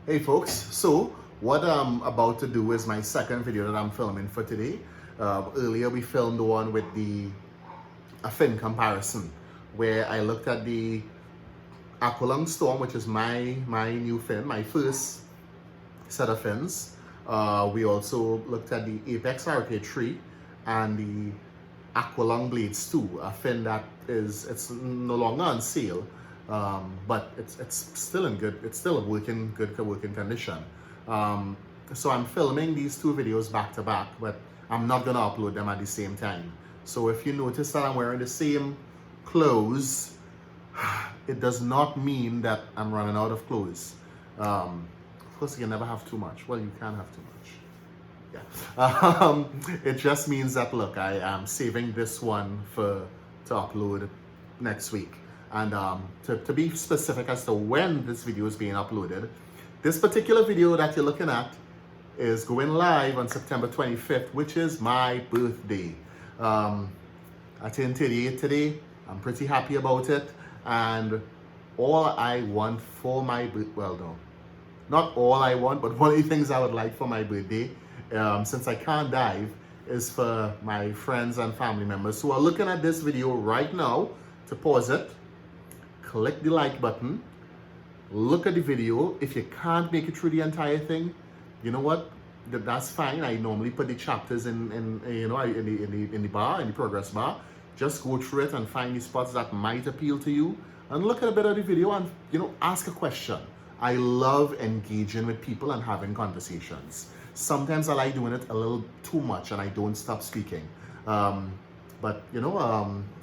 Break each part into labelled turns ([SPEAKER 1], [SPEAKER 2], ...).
[SPEAKER 1] Hey folks, so what I'm about to do is my second video that I'm filming for today. Earlier we filmed the one with a fin comparison where I looked at the Aqualung Storm, which is my new fin, my first set of fins. We also looked at the Apex RK3 and the Aqualung Blades 2, a fin that it's no longer on sale, but it's still in good, it's still working condition. So I'm filming these two videos back to back, but I'm not gonna upload them at the same time. So if you notice that I'm wearing the same clothes, it does not mean that I'm running out of clothes. Of course, you can never have too much. Well, you can have too much. Yeah. It just means that, look, I am saving this one to upload next week. And to be specific as to when this video is being uploaded, this particular video that you're looking at is going live on September 25th, which is my birthday. I turned 38 today. I'm pretty happy about it. And all I want for my birthday, well, no, not all I want, but one of the things I would like for my birthday, since I can't dive, is for my friends and family members who are looking at this video right now to pause it, click the like button, look at the video. If you can't make it through the entire thing, you know what? That's fine. I normally put the chapters in the bar, in the progress bar. Just go through it and find the spots that might appeal to you, and look at a bit of the video and ask a question. I love engaging with people and having conversations. Sometimes I like doing it a little too much and I don't stop speaking. But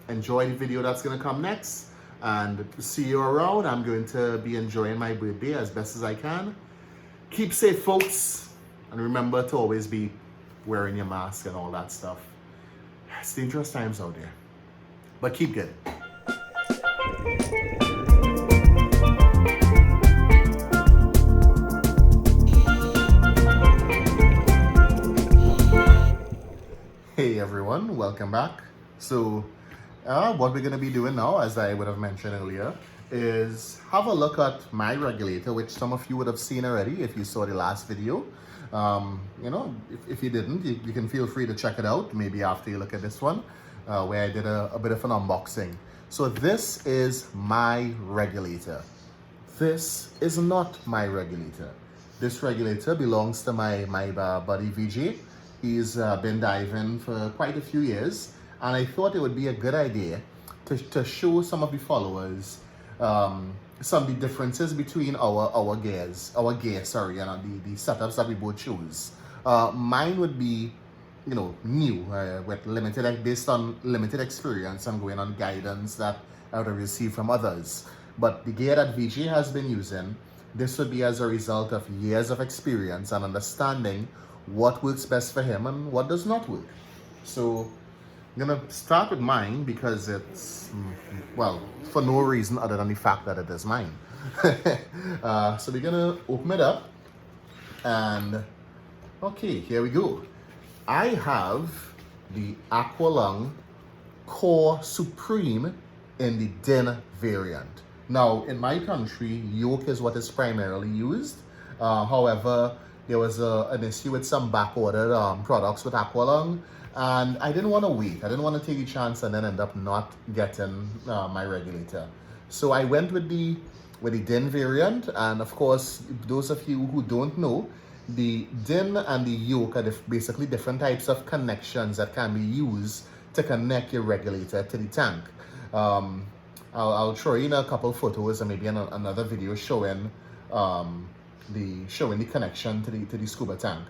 [SPEAKER 1] enjoy the video that's gonna come next, and see you around. I'm going to be enjoying my birthday as best as I can. Keep safe, folks, and remember to always be wearing your mask and all that stuff. It's dangerous times out there, but keep good. Hey everyone, welcome back. So what we're going to be doing now, as I would have mentioned earlier, is have a look at my regulator, which some of you would have seen already if you saw the last video. If you didn't, you can feel free to check it out, maybe after you look at this one, where I did a bit of an unboxing. So this is my regulator. This is not my regulator. This regulator belongs to my buddy Vijay. He's been diving for quite a few years, and I thought it would be a good idea to show some of the followers some of the differences between our gear, and the setups that we both choose. Mine would be, new, with based on limited experience and going on guidance that I would have received from others. But the gear that Vijay has been using, this would be as a result of years of experience and understanding what works best for him and what does not work. So I'm gonna start with mine because it's, well, for no reason other than the fact that it is mine. So we're gonna open it up, and okay, here we go. I have the Aqualung Core Supreme in the DIN variant. Now, in my country, yoke is what is primarily used. However, there was an issue with some back-ordered products with Aqualung, and I didn't want to wait. I didn't want to take a chance and then end up not getting my regulator. So I went with the DIN variant, and of course, those of you who don't know, the DIN and the yoke are basically different types of connections that can be used to connect your regulator to the tank. I'll throw in a couple photos and maybe another video showing the connection to the scuba tank.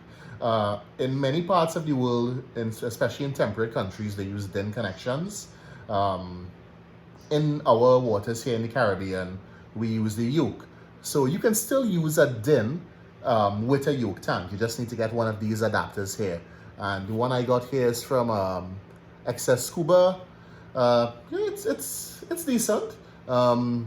[SPEAKER 1] In many parts of the world, especially in temperate countries, they use DIN connections. In our waters here in the Caribbean, we use the yoke. So you can still use a DIN with a yoke tank. You just need to get one of these adapters here. And the one I got here is from Excess Scuba. It's decent. To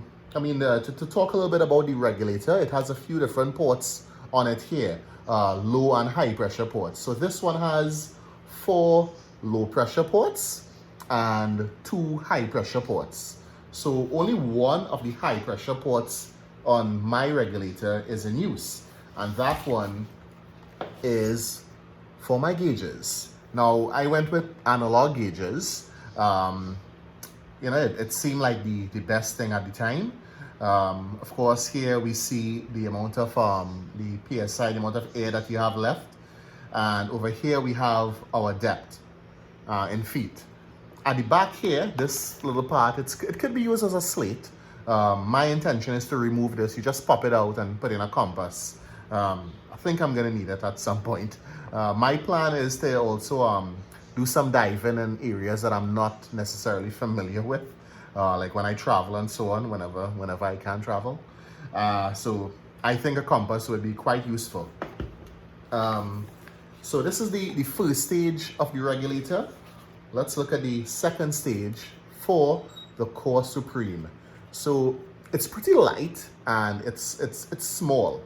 [SPEAKER 1] talk a little bit about the regulator, it has a few different ports on it here, low and high pressure ports. So this one has 4 low pressure ports and 2 high pressure ports. So only one of the high pressure ports on my regulator is in use. and that one is for my gauges. Now, I went with analog gauges. It seemed like the best thing at the time. Of course, here we see the amount of the PSI, the amount of air that you have left. And over here we have our depth in feet. At the back here, this little part, it could be used as a slate. My intention is to remove this. You just pop it out and put in a compass. I think I'm gonna need it at some point. My plan is to also do some diving in areas that I'm not necessarily familiar with, like when I travel and so on, whenever I can travel. So I think a compass would be quite useful. So this is the first stage of the regulator. Let's look at the second stage for the Core Supreme. So it's pretty light and it's small.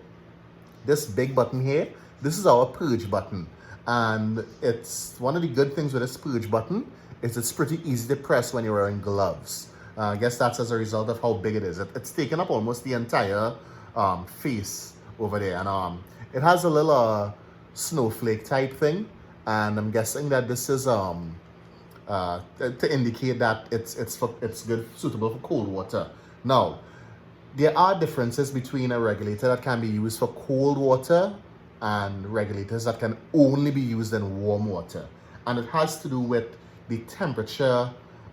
[SPEAKER 1] This big button here, this is our purge button. And it's one of the good things with this purge button is it's pretty easy to press when you're wearing gloves. I guess that's as a result of how big it is. It's taken up almost the entire face over there. And it has a little snowflake type thing. And I'm guessing that this is to indicate that it's good, suitable for cold water. Now, there are differences between a regulator that can be used for cold water and regulators that can only be used in warm water. And it has to do with the temperature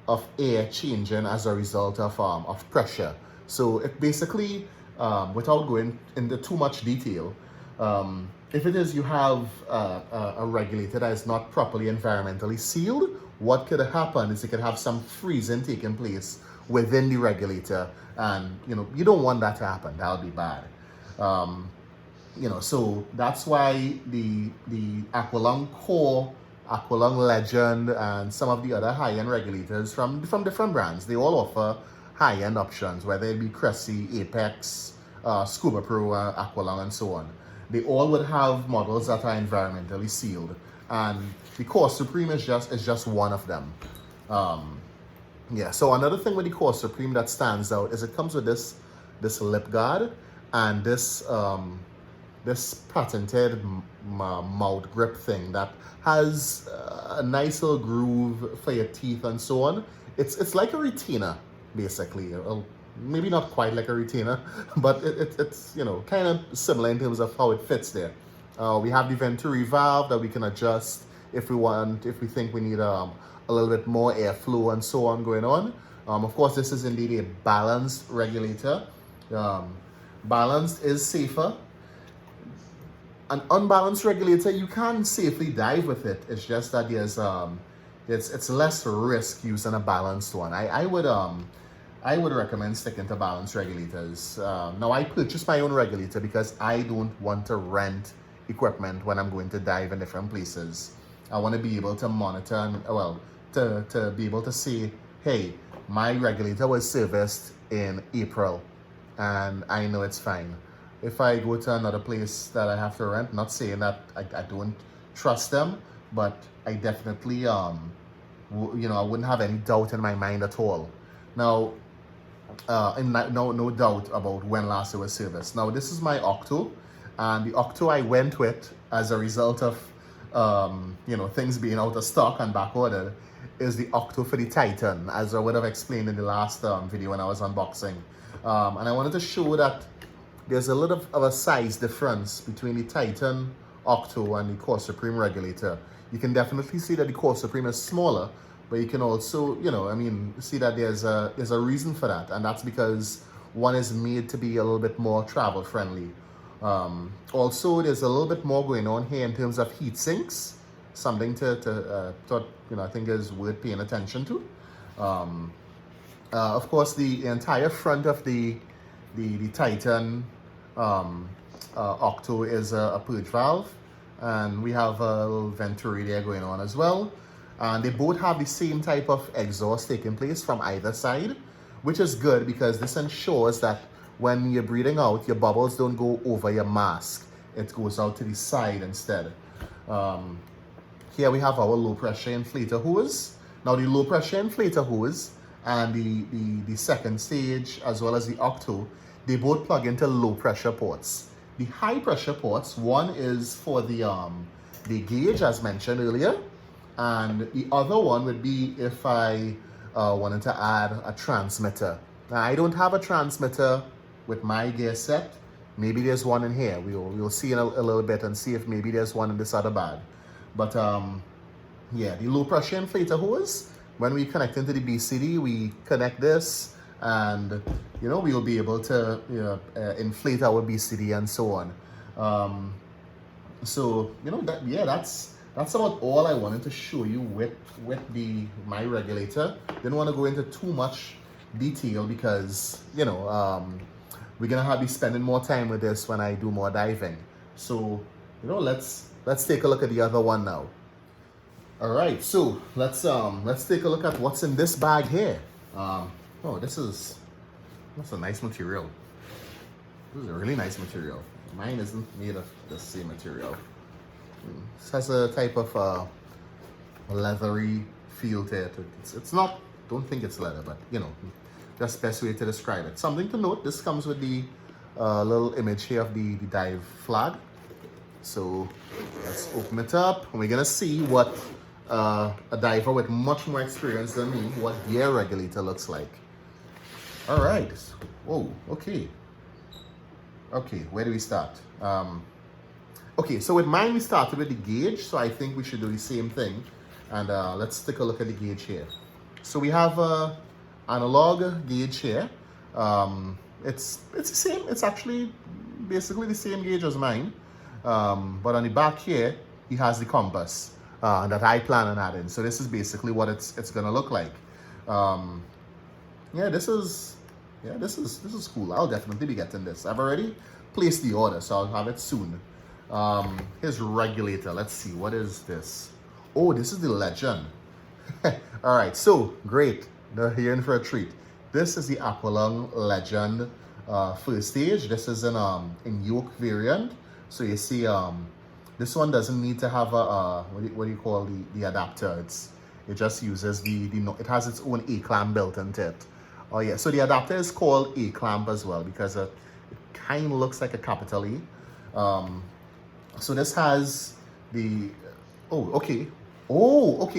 [SPEAKER 1] of air changing as a result of pressure. So it basically, without going into too much detail, if it is you have a regulator that is not properly environmentally sealed, what could happen is it could have some freezing taking place within the regulator, and you don't want that to happen. That would be bad. So that's why the Aqualung Core, Aqualung Legend, and some of the other high-end regulators from different brands, they all offer high-end options, whether it be Cressy, Apex, Scuba Pro, Aqualung, and so on. They all would have models that are environmentally sealed, and the Core Supreme is just one of them. So another thing with the Core Supreme that stands out is it comes with this lip guard and this patented mouth grip thing that has a nice little groove for your teeth and so on. It's like a retainer, basically. Maybe not quite like a retainer, but it's kind of similar in terms of how it fits there. We have the venturi valve that we can adjust if we think we need a little bit more airflow and so on going on. Of course, this is indeed a balanced regulator. Balanced is safer. An unbalanced regulator, you can safely dive with it. It's just that it's less risk using a balanced one. I would recommend sticking to balanced regulators. Now, I purchased my own regulator because I don't want to rent equipment when I'm going to dive in different places. I want to be able to monitor and, to be able to say, hey, my regulator was serviced in April and I know it's fine. If I go to another place that I have to rent, not saying that I don't trust them, but I definitely, I wouldn't have any doubt in my mind at all. Now, no doubt about when last it was serviced. Now, this is my Octo, and the Octo I went with as a result of, things being out of stock and back ordered, is the Octo for the Titan, as I would have explained in the last video when I was unboxing. And I wanted to show that there's a little of a size difference between the Titan Octo and the Core Supreme regulator. You can definitely see that the Core Supreme is smaller, but you can also, see that there's a reason for that, and that's because one is made to be a little bit more travel friendly. Also, there's a little bit more going on here in terms of heat sinks, something I think is worth paying attention to. Of course, the entire front of the Titan Octo is a purge valve, and we have a little venturi there going on as well. And they both have the same type of exhaust taking place from either side, which is good because this ensures that when you're breathing out, your bubbles don't go over your mask. It goes out to the side instead. Here we have our low pressure inflator hose. Now the low pressure inflator hose and the second stage, as well as the Octo, they both plug into low pressure ports. the high pressure ports. One is for the gauge, as mentioned earlier, and the other one would be if I wanted to add a transmitter. Now, I don't have a transmitter with my gear set. Maybe there's one in here. We'll see in a little bit and see if maybe there's one in this other bag. But yeah, the low pressure inflator hose, when we connect into the BCD, we connect this, and we'll be able to inflate our BCD and so on. So that's about all I wanted to show you with my regulator. Didn't want to go into too much detail because we're gonna be spending more time with this when I do more diving. So let's take a look at the other one now. All right, so let's take a look at what's in this bag here. Oh, that's a nice material. This is a really nice material. Mine isn't made of the same material. This has a type of leathery feel to it. It's not, don't think it's leather, but just best way to describe it. Something to note, this comes with the little image here of the dive flag. So let's open it up, and we're gonna see what a diver with much more experience than me, what gear regulator looks like. All right. Whoa. Okay. Where do we start? Okay, so with mine we started with the gauge, so I think we should do the same thing. And let's take a look at the gauge here. So we have a analog gauge here. It's the same. It's actually basically the same gauge as mine. But on the back here, he has the compass that I plan on adding. So this is basically what it's gonna look like. Yeah, this is cool. I'll definitely be getting this. I've already placed the order, so I'll have it soon. His regulator. Let's see, what is this? Oh, this is the Legend. All right, so great. You're in for a treat. This is the Aqualung Legend first stage. This is in yoke variant. So you see, this one doesn't need to have a what do you call the adapter? It just uses it has its own A clamp built into it. Oh yeah, so the adapter is called A clamp as well because it kind of looks like a capital E. So this has the okay,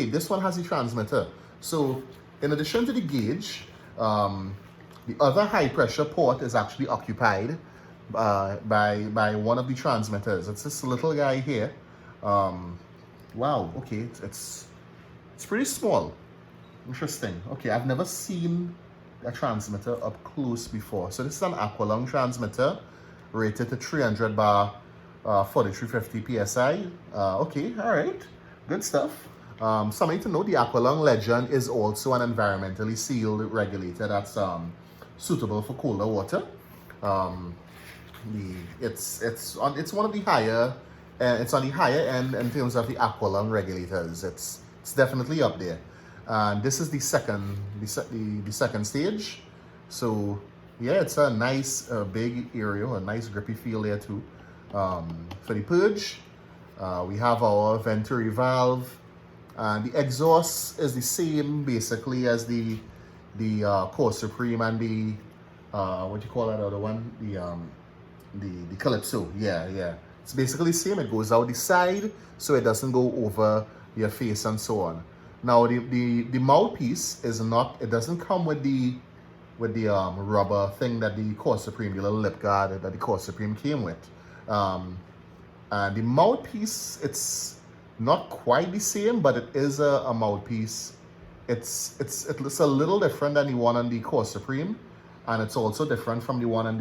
[SPEAKER 1] this one has the transmitter. So in addition to the gauge, the other high pressure port is actually occupied by one of the transmitters. It's this little guy here. Wow, okay, it's pretty small. Interesting. Okay, I've never seen a transmitter up close before. So this is an Aqualung transmitter rated to 300 bar 4350 psi. Okay, all right, good stuff. Something to know, the Aqualung Legend is also an environmentally sealed regulator that's suitable for colder water. It's one of the higher, it's on the higher end in terms of the Aqualung regulators. It's definitely up there. And this is the second stage. So yeah, it's a nice big area, a nice grippy feel there too. For the purge, we have our venturi valve, and the exhaust is the same basically as the Core Supreme and the what do you call that other one, the Calypso. Yeah, it's basically the same. It goes out the side so it doesn't go over your face and so on. Now the mouthpiece is not, it doesn't come with the rubber thing that the Core Supreme, the little lip guard that the Core Supreme came with. And the mouthpiece, it's not quite the same, but it is a mouthpiece. It's a little different than the one on the Core Supreme, and it's also different from the one on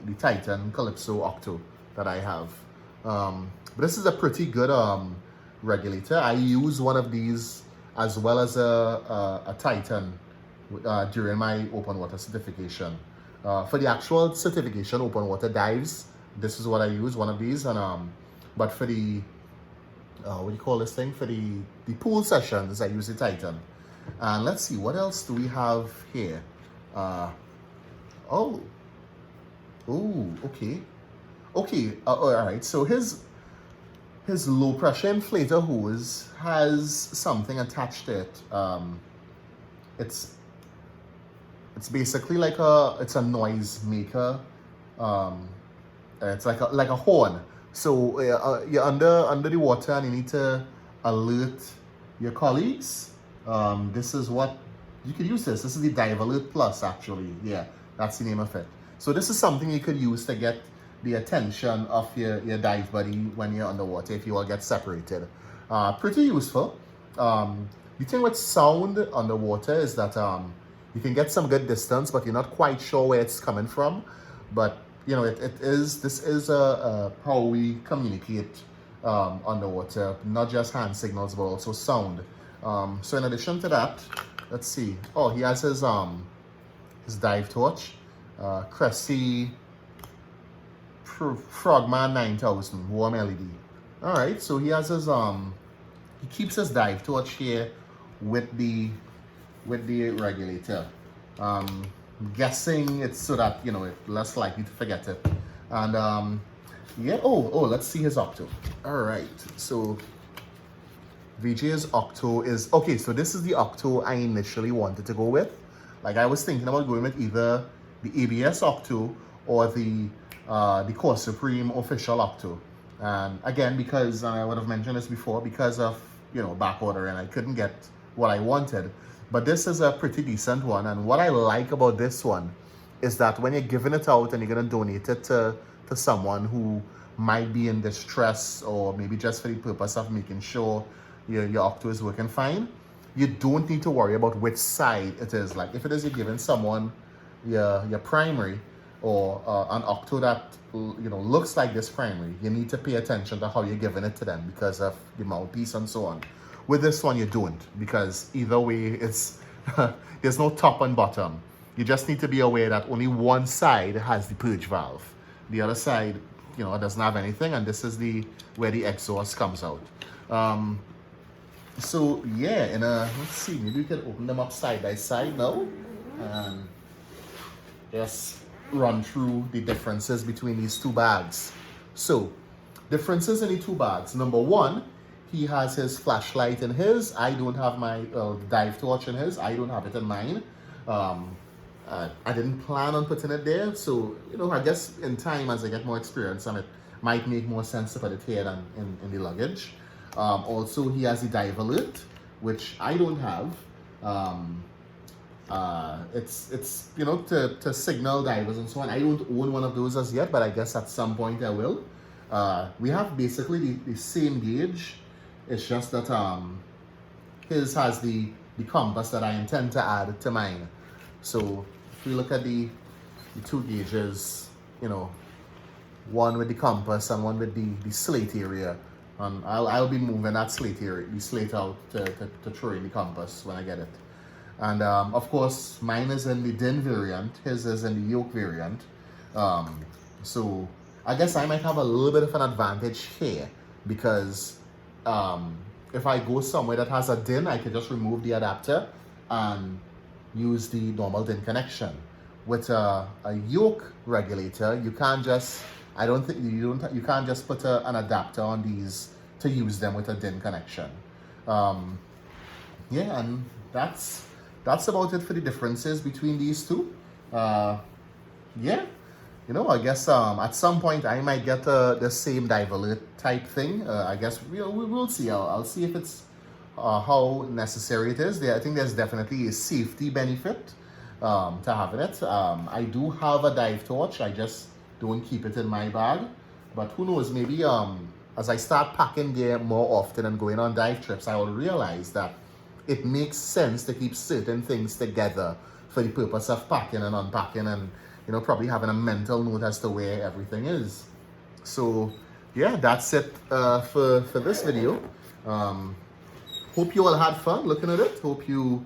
[SPEAKER 1] the Titan Calypso Octo that I have. But this is a pretty good regulator. I use one of these as well as a Titan during my open water certification. For the actual certification open water dives, this is what I use, one of these. And but for the what do you call this thing, for the pool sessions, I use the Titan. And let's see, what else do we have here? Okay, all right. So his low pressure inflator hose has something attached to it. It's basically like it's a noise maker. it's like a horn. So you're under the water and you need to alert your colleagues. This is what you could use this. This is the Dive Alert Plus, actually. Yeah, that's the name of it. So this is something you could use to get the attention of your dive buddy when you're underwater if you all get separated. Pretty useful. The thing with sound underwater is that you can get some good distance, but you're not quite sure where it's coming from. But you know, this is how we communicate underwater, not just hand signals, but also sound. So in addition to that, let's see. Oh, he has his dive torch, Cressy Frogman 9000 warm LED. All right, so he has his he keeps his dive torch here with the regulator. I'm guessing it's so that you know it's less likely to forget it. And yeah, let's see his Octo. All right, so Vijay's Octo is okay. So this is the Octo I initially wanted to go with. Like I was thinking about going with either the ABS Octo or the Core Supreme official Octo. And again, because I would have mentioned this before, because of back order and I couldn't get what I wanted. But this is a pretty decent one, and what I like about this one is that when you're giving it out and you're going to donate it to someone who might be in distress, or maybe just for the purpose of making sure your Octo is working fine, you don't need to worry about which side it is. Like if it is you're giving someone your primary, or an Octo that looks like this primary, you need to pay attention to how you're giving it to them because of the mouthpiece and so on. With this one, you don't, because either way, it's there's no top and bottom. You just need to be aware that only one side has the purge valve. The other side, doesn't have anything, and this is where the exhaust comes out. So yeah, let's see, maybe we can open them up side by side now, and just run through the differences between these two bags. So, differences in the two bags. Number one, he has his flashlight in his. I don't have my dive torch in his. I don't have it in mine. I didn't plan on putting it there, so I guess in time as I get more experience on it, might make more sense to put it here than in the luggage. Also, he has the Dive Alert, which I don't have. It's to signal divers and so on. I don't own one of those as yet, but I guess at some point I will. We have basically the same gauge. It's just that his has the compass that I intend to add to mine. So if we look at the two gauges, one with the compass and one with the slate area, and I'll be moving that slate area, the slate out to throw in the compass when I get it. And of course, mine is in the DIN variant, his is in the yoke variant. So I guess I might have a little bit of an advantage here, because if I go somewhere that has a DIN, I can just remove the adapter and use the normal DIN connection. With a yoke regulator, you can't just, you can't just put an adapter on these to use them with a DIN connection. Yeah, and that's about it for the differences between these two. Yeah, I guess at some point I might get the same Dive Alert type thing. I guess we will see. I'll see if it's how necessary it is. I think there's definitely a safety benefit to having it. I do have a dive torch. I just don't keep it in my bag. But who knows, maybe as I start packing gear more often and going on dive trips, I will realize that it makes sense to keep certain things together for the purpose of packing and unpacking, and probably having a mental note as to where everything is. So yeah, that's it for this video. Hope you all had fun looking at it. Hope you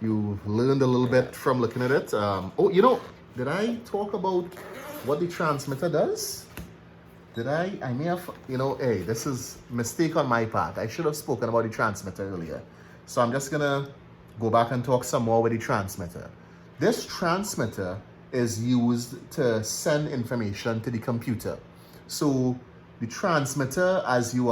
[SPEAKER 1] learned a little bit from looking at it. Did I talk about what the transmitter does? Did I may have, hey, this is a mistake on my part. I should have spoken about the transmitter earlier. So I'm just gonna go back and talk some more with the transmitter. This transmitter is used to send information to the computer. So the transmitter, as you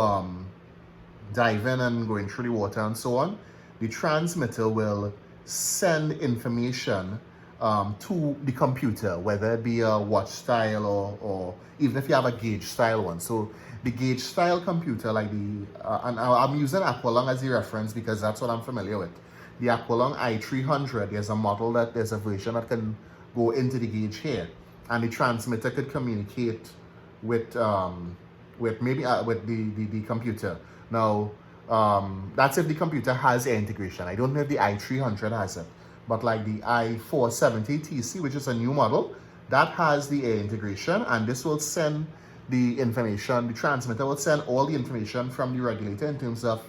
[SPEAKER 1] dive in and going through the water and so on, the transmitter will send information to the computer, whether it be a watch style or even if you have a gauge style one. So the gauge style computer, like and I'm using Aqualung as the reference because that's what I'm familiar with. The Aqualung i300, there's a model there's a version that can go into the gauge here, and the transmitter could communicate with maybe with the computer. Now, that's if the computer has air integration. I don't know if the i300 has it. But like the i470TC, which is a new model, that has the air integration, and this will send the information, the transmitter will send all the information from the regulator in terms of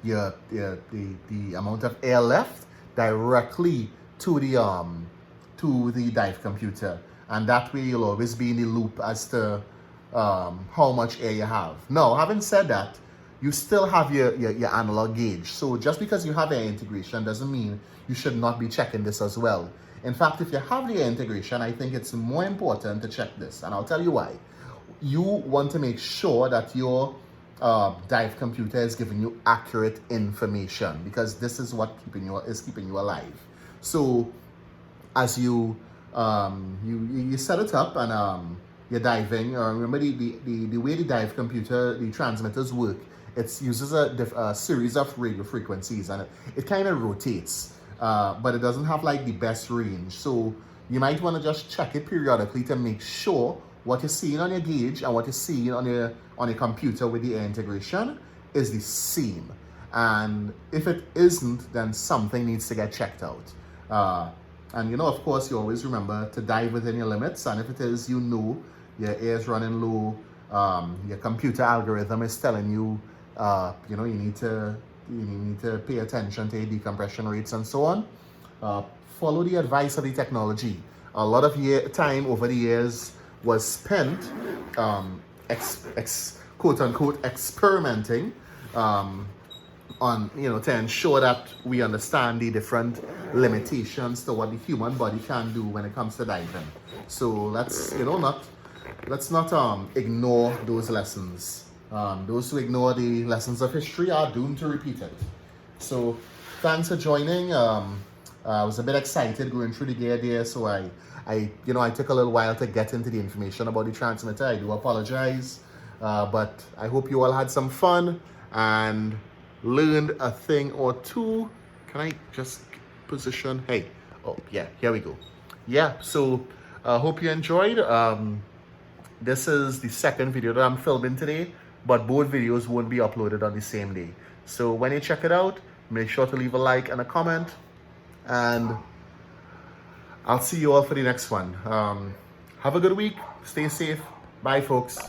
[SPEAKER 1] the amount of air left directly to the dive computer. And that way you'll always be in the loop as to how much air you have. Now, having said that, you still have your analog gauge. So just because you have air integration doesn't mean you should not be checking this as well. In fact, if you have the air integration, I think it's more important to check this. And I'll tell you why. You want to make sure that your dive computer is giving you accurate information, because this is what is keeping you alive. So as you set it up and you're diving, remember the way the dive computer, the transmitters work, it uses a series of radio frequencies, and it kind of rotates, but it doesn't have like the best range. So you might want to just check it periodically to make sure what you're seeing on your gauge and what you're seeing on your computer with the air integration is the same. And if it isn't, then something needs to get checked out. And of course, you always remember to dive within your limits. And if it is, your air is running low, your computer algorithm is telling you, you need to pay attention to your decompression rates and so on. Follow the advice of the technology. A lot of time over the years was spent, quote unquote, experimenting on to ensure that we understand the different limitations to what the human body can do when it comes to diving. So let's not ignore those lessons. Those who ignore the lessons of history are doomed to repeat it. So thanks for joining. I was a bit excited going through the gear there, so I took a little while to get into the information about the transmitter. I do apologize, but I hope you all had some fun and learned a thing or two. Can I just position? Hey, oh yeah, here we go. Yeah, so I hope you enjoyed. This is the second video that I'm filming today, but both videos won't be uploaded on the same day. So when you check it out, make sure to leave a like and a comment, and I'll see you all for the next one. Have a good week. Stay safe. Bye, folks.